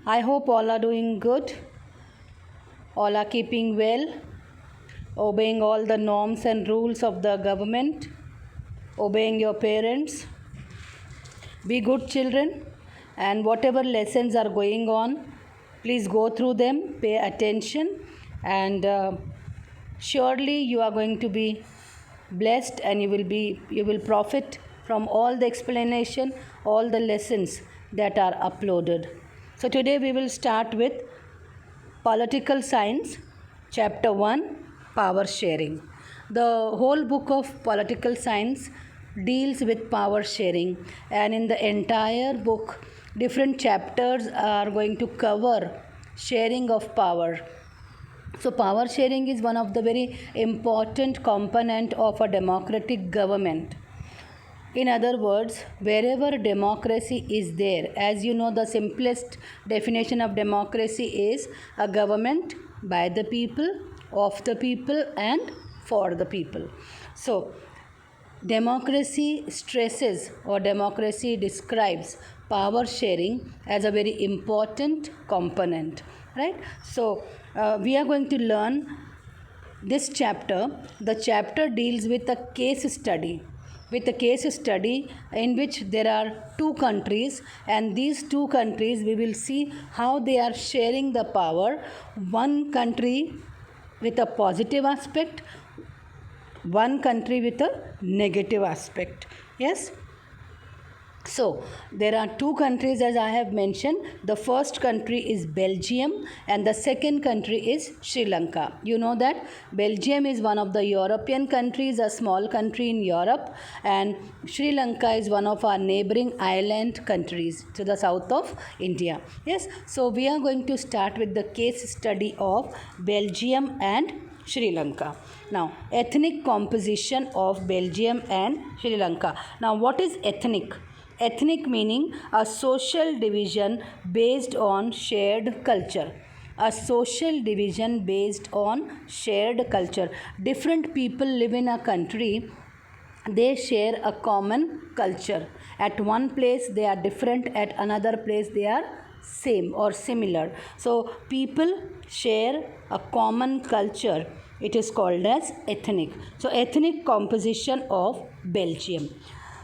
I hope all are doing good, all are keeping well, obeying all the norms and rules of the government, obeying your parents. Be good children, and whatever lessons are going on, please go through them, pay attention, and surely you are going to be blessed, and you will profit from all the explanation, all the lessons that are uploaded. So today we will start with Political Science, Chapter 1, Power Sharing. The whole book of Political Science deals with power sharing, and in the entire book, different chapters are going to cover sharing of power. So, power sharing is one of the very important component of a democratic government. In other words, wherever democracy is there, as you know, the simplest definition of democracy is a government by the people, of the people, and for the people. So, democracy stresses or democracy describes power sharing as a very important component, right? So, we are going to learn this chapter. The chapter deals with a case study in which there are two countries, and these two countries we will see how they are sharing the power. One country with a positive aspect, one country with a negative aspect. Yes. So, there are two countries as I have mentioned. The first country is Belgium and the second country is Sri Lanka. You know that Belgium is one of the European countries, a small country in Europe, and Sri Lanka is one of our neighboring island countries to the south of India. Yes, so we are going to start with the case study of Belgium and Sri Lanka. Now, ethnic composition of Belgium and Sri Lanka. Now, what is ethnic? Ethnic meaning a social division based on shared culture. A social division based on shared culture. Different people live in a country, they share a common culture. At one place they are different, at another place they are same or similar. So people share a common culture. It is called as ethnic. So ethnic composition of Belgium.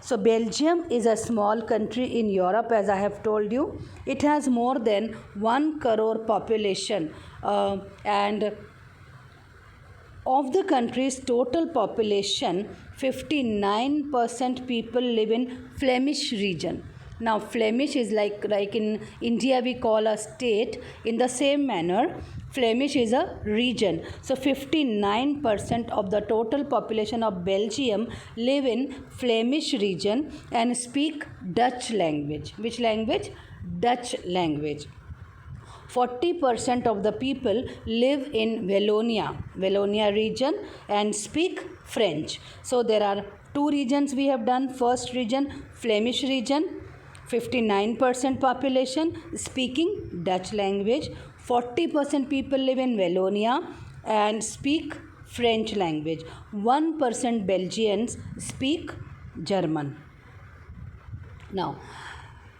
So Belgium is a small country in Europe, as I have told you. It has more than 1 crore population, and of the country's total population, 59% people live in Flemish region. Now Flemish is like in India we call a state. In the same manner, Flemish is a region. So 59% of the total population of Belgium live in Flemish region and speak Dutch language. Which language? Dutch language. 40% of the people live in Wallonia region and speak French. So there are two regions we have done. First region, Flemish region, 59% population speaking Dutch language. 40% people live in Wallonia and speak French language. 1% Belgians speak German. Now,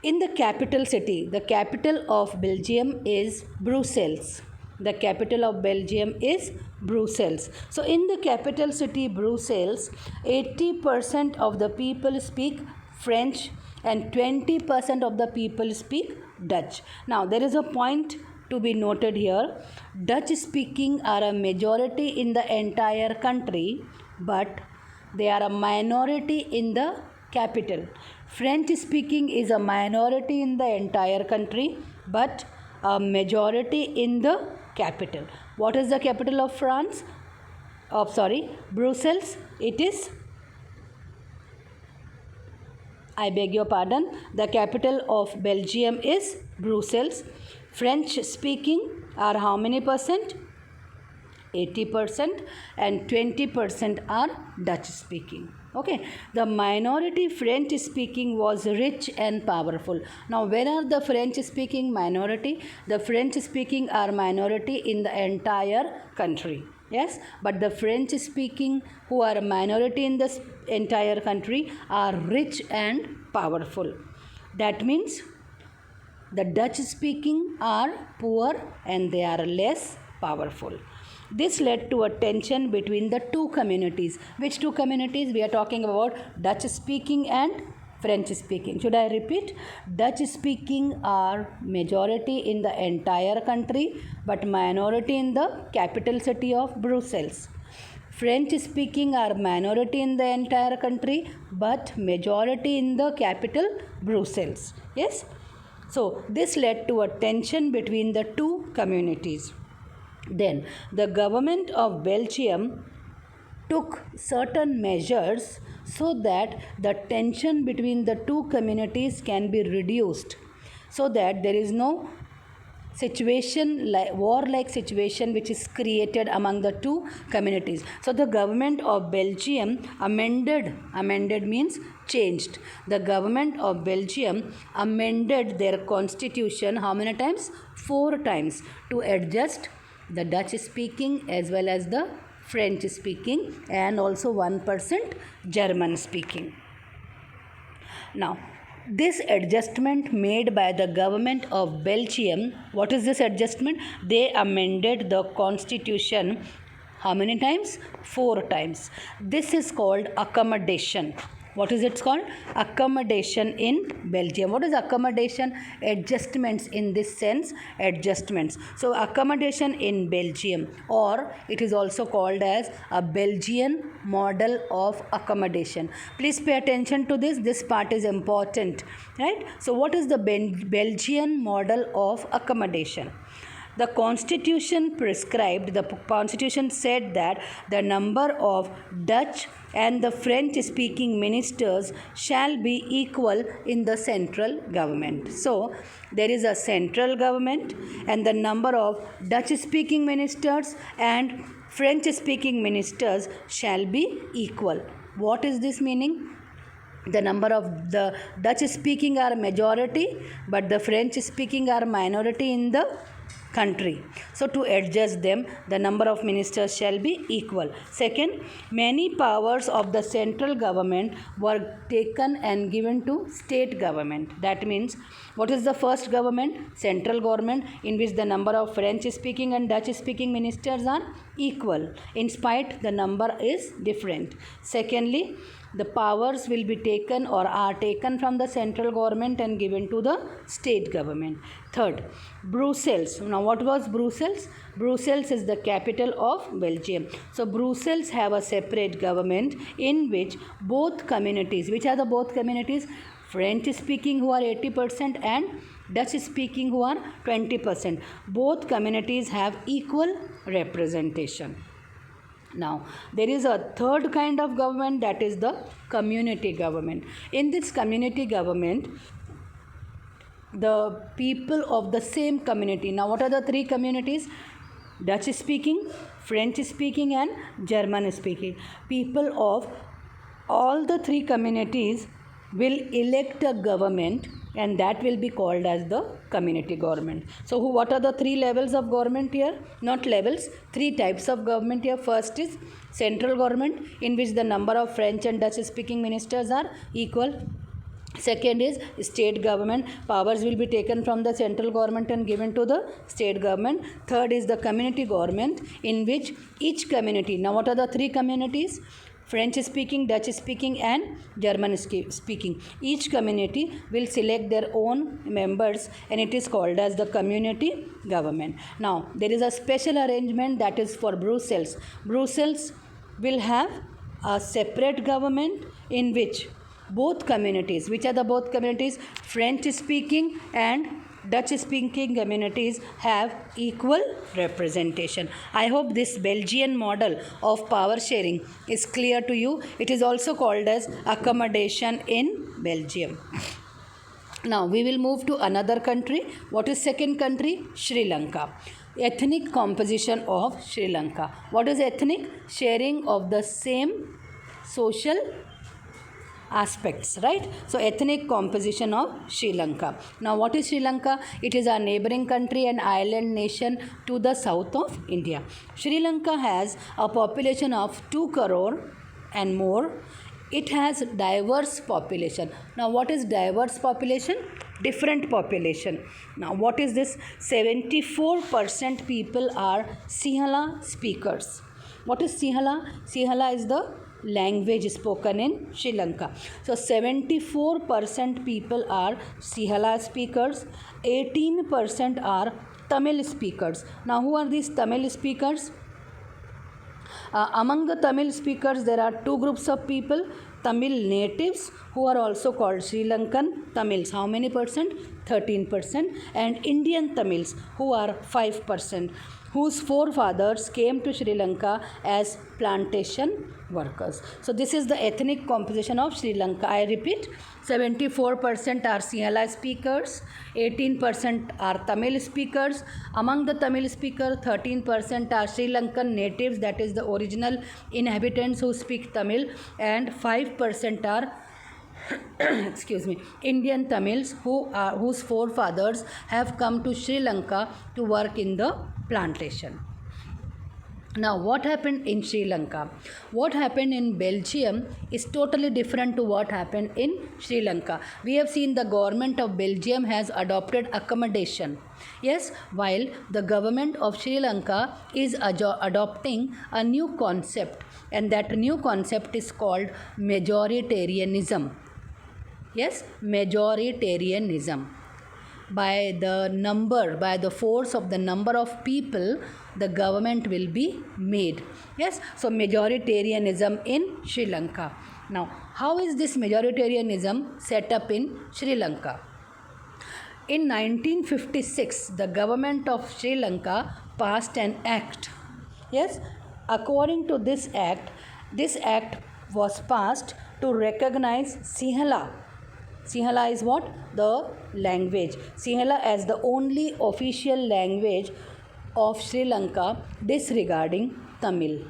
in the capital city, the capital of Belgium is Brussels. The capital of Belgium is Brussels. So in the capital city Brussels, 80% of the people speak French and 20% of the people speak Dutch. Now there is a point to be noted here. Dutch speaking are a majority in the entire country, but they are a minority in the capital. French speaking is a minority in the entire country, but a majority in the capital. What is the capital of France? Brussels. It is, I beg your pardon, the capital of Belgium is Brussels. French speaking are how many percent? 80%, and 20% are Dutch speaking. Okay, the minority French speaking was rich and powerful. Now, where are the French speaking minority? The French speaking are minority in the entire country. Yes, but the French speaking who are a minority in this entire country are rich and powerful. That means The Dutch speaking are poor and they are less powerful. This led to a tension between the two communities. Which two communities? We are talking about Dutch speaking and French speaking. Should I repeat? Dutch speaking are majority in the entire country but minority in the capital city of Brussels. French speaking are minority in the entire country but majority in the capital Brussels. Yes? So this led to a tension between the two communities. Then the government of Belgium took certain measures so that the tension between the two communities can be reduced, so that there is no situation like war-like situation which is created among the two communities. So the government of Belgium amended means changed. The government of Belgium amended their constitution how many times? 4 times, to adjust the Dutch speaking as well as the French speaking and also 1% German speaking. Now, this adjustment made by the government of Belgium, what is this adjustment? They amended the constitution how many times? 4 times. This is called accommodation. What is it called? Accommodation in Belgium. What is accommodation? Adjustments in this sense, adjustments. So accommodation in Belgium, or it is also called as a Belgian model of accommodation. Please pay attention to this. This part is important, right? So what is the Belgian model of accommodation? The constitution said that the number of Dutch and the French speaking ministers shall be equal in the central government. So, there is a central government and the number of Dutch speaking ministers and French speaking ministers shall be equal. What is this meaning? The number of the Dutch speaking are majority but the French speaking are minority in the country. So to adjust them, the number of ministers shall be equal. Second, many powers of the central government were taken and given to state government. That means, what is the first government? Central government, in which the number of French speaking and Dutch speaking ministers are equal. In spite, the number is different. Secondly, the powers will be taken or are taken from the central government and given to the state government. Third, Brussels. Now what was Brussels? Brussels is the capital of Belgium. So Brussels have a separate government in which both communities, which are the both communities? French speaking who are 80% and Dutch speaking who are 20%. Both communities have equal representation. Now, there is a third kind of government, that is the community government. In this community government, the people of the same community. Now, what are the three communities? Dutch speaking, French speaking and German speaking. People of all the three communities will elect a government and that will be called as the community government. So what are the three levels of government here? Not levels, three types of government here. First is central government, in which the number of French and Dutch speaking ministers are equal. Second is state government. Powers will be taken from the central government and given to the state government. Third is the community government, in which each community, now what are the three communities? French speaking, Dutch speaking and German speaking. Each community will select their own members and it is called as the community government. Now, there is a special arrangement that is for Brussels. Brussels will have a separate government in which both communities, which are the both communities? French speaking and Dutch speaking communities have equal representation. I hope this Belgian model of power sharing is clear to you. It is also called as accommodation in Belgium. Now we will move to another country. What is second country? Sri Lanka. Ethnic composition of Sri Lanka. What is ethnic? Sharing of the same social aspects, right? So ethnic composition of Sri Lanka. Now what is Sri Lanka? It is a neighboring country and island nation to the south of India. Sri Lanka has a population of 2 crore and more. It has diverse population. Now what is diverse population? different population. Now what is this? 74% people are Sinhala speakers. What is Sinhala? Sinhala is the language spoken in Sri Lanka. So 74% people are Sinhala speakers, 18% are Tamil speakers. Now who are these Tamil speakers? Among the Tamil speakers, there are two groups of people: Tamil natives, who are also called Sri Lankan Tamils. How many percent? 13%. And Indian Tamils, who are 5%, whose forefathers came to Sri Lanka as plantation workers. So this is the ethnic composition of Sri Lanka. I repeat, 74% are Sinhala speakers, 18% are Tamil speakers. Among the Tamil speakers, 13% are Sri Lankan natives, that is the original inhabitants who speak Tamil, and 5% are Indian Tamils whose forefathers have come to Sri Lanka to work in the plantation. Now, what happened in Sri Lanka? What happened in Belgium is totally different to what happened in Sri Lanka. We have seen the government of Belgium has adopted accommodation. Yes, while the government of Sri Lanka is adopting a new concept, and that new concept is called majoritarianism. Yes, majoritarianism. By the force of the number of people, the government will be made. Yes, so majoritarianism in Sri Lanka. Now, how is this majoritarianism set up in Sri Lanka? In 1956, the government of Sri Lanka passed an act. Yes, according to this act was passed to recognize Sinhala. Sinhala is what? The language. Sinhala as the only official language of Sri Lanka, disregarding Tamil.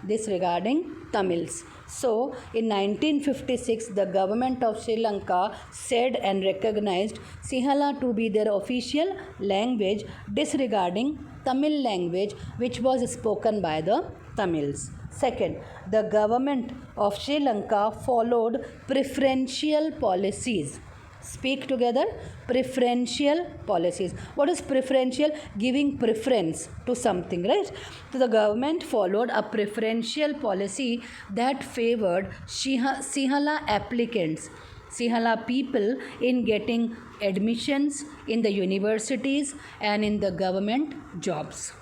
Disregarding Tamils. So, in 1956, the government of Sri Lanka said and recognized Sinhala to be their official language, disregarding Tamil language, which was spoken by the Tamils. Second, the government of Sri Lanka followed preferential policies. Speak together. Preferential policies. What is preferential? Giving preference to something, right? So the government followed a preferential policy that favored Sinhala applicants, Sinhala people, in getting admissions in the universities and in the government jobs.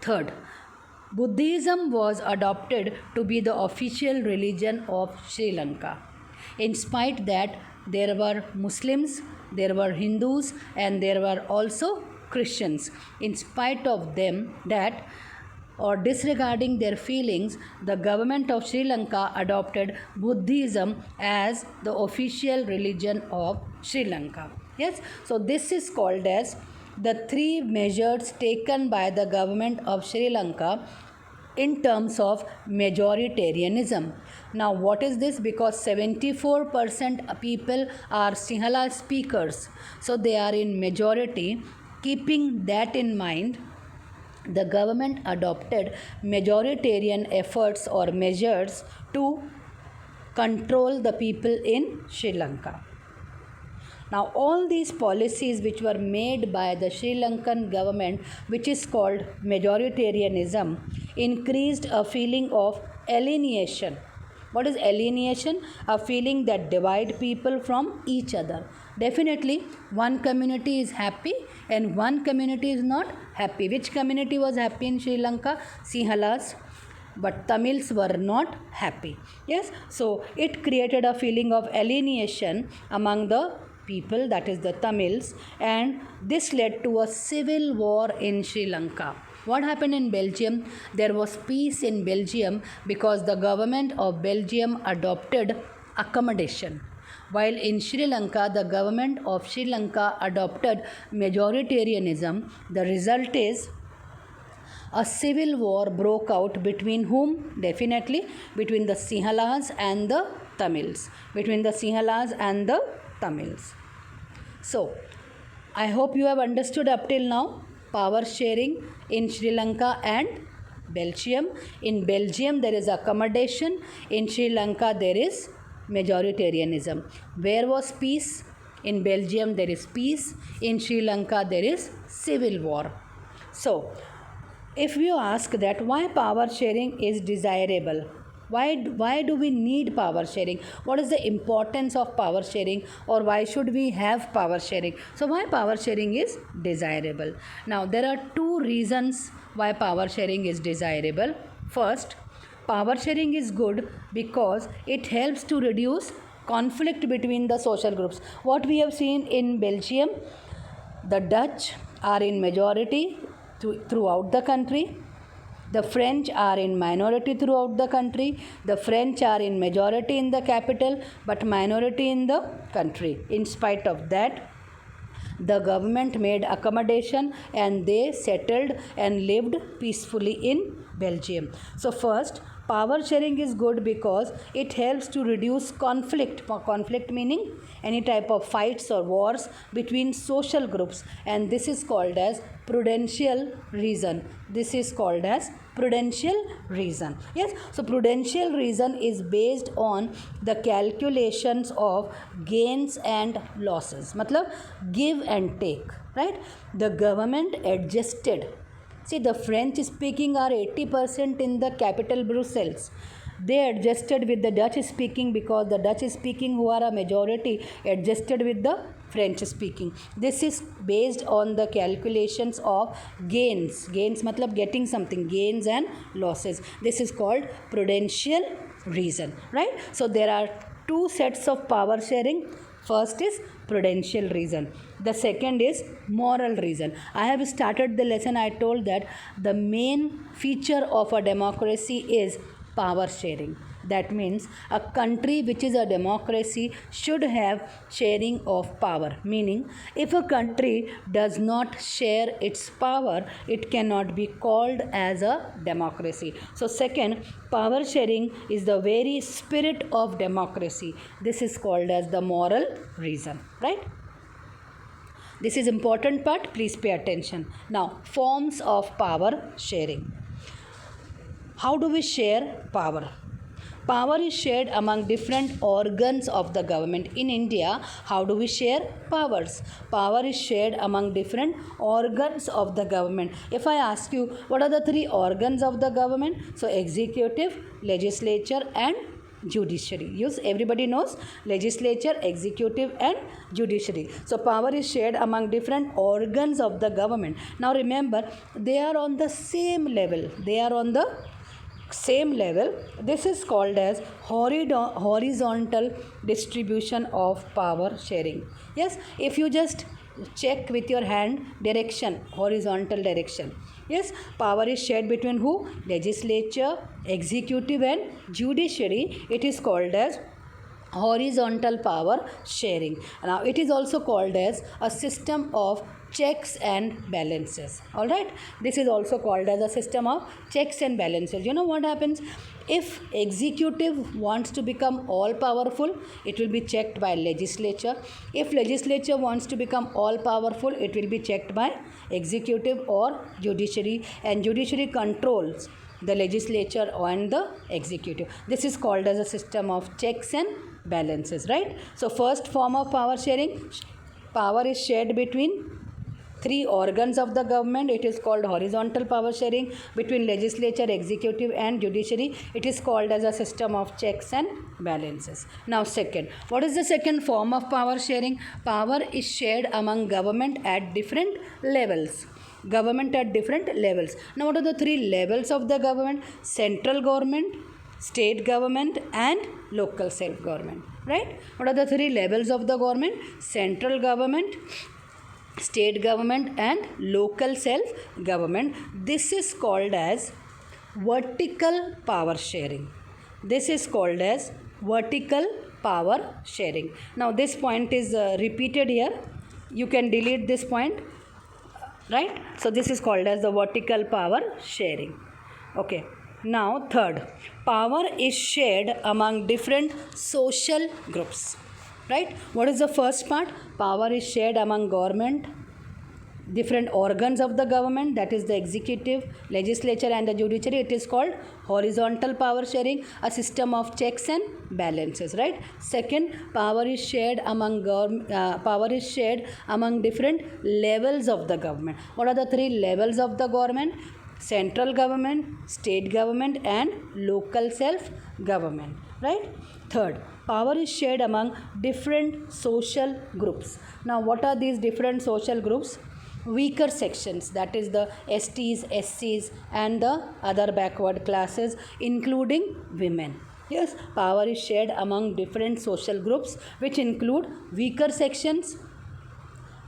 Third, Buddhism was adopted to be the official religion of Sri Lanka. In spite that, there were Muslims, there were Hindus, and there were also Christians. In spite of them, that or disregarding their feelings, the government of Sri Lanka adopted Buddhism as the official religion of Sri Lanka. Yes, so this is called as the three measures taken by the government of Sri Lanka in terms of majoritarianism. Now, what is this? Because 74% people are Sinhala speakers, so they are in majority. Keeping that in mind, the government adopted majoritarian efforts or measures to control the people in Sri Lanka. Now, all these policies which were made by the Sri Lankan government, which is called majoritarianism, increased a feeling of alienation. What is alienation? A feeling that divide people from each other. Definitely, one community is happy and one community is not happy. Which community was happy in Sri Lanka? Sinhalas. But Tamils were not happy. Yes, so it created a feeling of alienation among the people, that is the Tamils, and this led to a civil war in Sri Lanka. What happened in Belgium? There was peace in Belgium because the government of Belgium adopted accommodation. While in Sri Lanka, the government of Sri Lanka adopted majoritarianism. The result is a civil war broke out between whom? Definitely between the Sinhalas and the Tamils. Between the Sinhalas and the Tamils. So, I hope you have understood up till now power sharing in Sri Lanka and Belgium. In Belgium, there is accommodation. In Sri Lanka, there is majoritarianism. Where was peace? In Belgium, there is peace. In Sri Lanka, there is civil war. So, if you ask that why power sharing is desirable, why do we need power sharing, what is the importance of power sharing, or why should we have power sharing? So why power sharing is desirable? Now there are two reasons why power sharing is desirable. First, power sharing is good because it helps to reduce conflict between the social groups. What we have seen in Belgium, the Dutch are in majority throughout the country. The French are in minority throughout the country. The French are in majority in the capital but minority in the country. In spite of that, the government made accommodation and they settled and lived peacefully in Belgium. So first, power sharing is good because it helps to reduce conflict. Conflict meaning any type of fights or wars between social groups, and this is called as prudential reason. This is called as prudential reason. Yes, so prudential reason is based on the calculations of gains and losses. Matlab give and take, right? The government adjusted. See, the French speaking are 80% in the capital Brussels. They adjusted with the Dutch speaking because the Dutch speaking, who are a majority, adjusted with the French speaking. This is based on the calculations of gains. Gains matlab getting something, gains and losses. This is called prudential reason, right? So there are two sets of power sharing. First is prudential reason. The second is moral reason. I have started the lesson, I told that the main feature of a democracy is power sharing. That means a country which is a democracy should have sharing of power. Meaning, if a country does not share its power, it cannot be called as a democracy. So second, power sharing is the very spirit of democracy. This is called as the moral reason, right? This is important part, please pay attention. Now, forms of power sharing. How do we share power? Power is shared among different organs of the government. In India, how do we share powers? Power is shared among different organs of the government. If I ask you, what are the three organs of the government? So, executive, legislature and judiciary. Yes, everybody knows legislature, executive and judiciary. So power is shared among different organs of the government. Now remember, they are on the same level. They are on the same level. This is called as horizontal distribution of power sharing. Yes, if you just check with your hand direction, horizontal direction. Yes, power is shared between who? Legislature, executive and judiciary. It is called as horizontal power sharing. Now it is also called as a system of checks and balances. All right, this is also called as a system of checks and balances. You know what happens? If executive wants to become all powerful, it will be checked by legislature. If legislature wants to become all powerful, it will be checked by executive or judiciary, and judiciary controls the legislature and the executive. This is called as a system of checks and balances, right? So first form of power sharing, power is shared between three organs of the government. It is called horizontal power sharing between legislature, executive and judiciary. It is called as a system of checks and balances. Now second, what is the second form of power sharing? Power is shared among government at different levels. Government at different levels. Now what are the three levels of the government? Central government, state government and local self-government, right? What are the three levels of the government? Central government, state government and local self-government. This is called as vertical power sharing. This is called as vertical power sharing. Now this point is repeated here. You can delete this point, right? So this is called as the vertical power sharing. Okay. Now third, power is shared among different social groups. Right? What is the first part? Power is shared among government, different organs of the government, that is the executive, legislature and the judiciary. It is called horizontal power sharing, a system of checks and balances, right? Second, power is shared among different levels of the government. What are the three levels of the government? Central government, state government and local self government, right? Third, power is shared among different social groups. Now what are these different social groups? Weaker sections, that is the STs, SCs and the other backward classes, including women. Yes, power is shared among different social groups, which include weaker sections,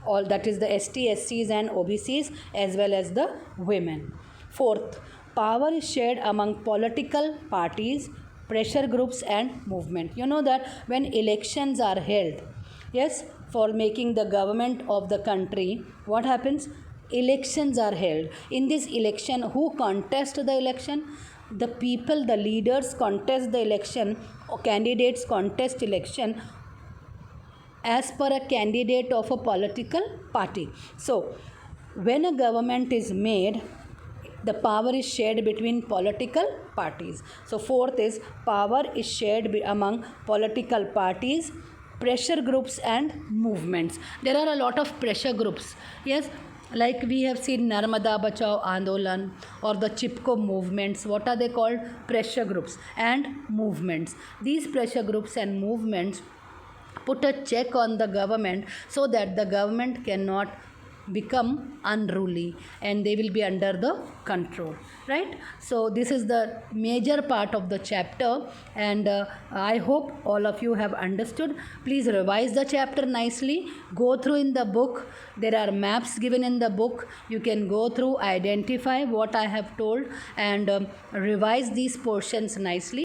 all that is the ST, SCs and OBCs, as well as the women. Fourth, power is shared among political parties, pressure groups and movement. You know that when elections are held, yes, for making the government of the country, what happens? Elections are held. In this election, who contest the election? The people, the leaders contest the election, or candidates contest election as per a candidate of a political party. So when a government is made, the power is shared between political parties. So fourth is power is shared among political parties, pressure groups and movements. There are a lot of pressure groups, yes, like we have seen Narmada Bachao Andolan or the Chipko movements. What are they called? Pressure groups and movements. These pressure groups and movements put a check on the government so that the government cannot become unruly and they will be under the control, right? So this is the major part of the chapter, and I hope all of you have understood. Please revise the chapter nicely, go through in the book. There are maps given in the book. You can go through, identify what I have told and revise these portions nicely.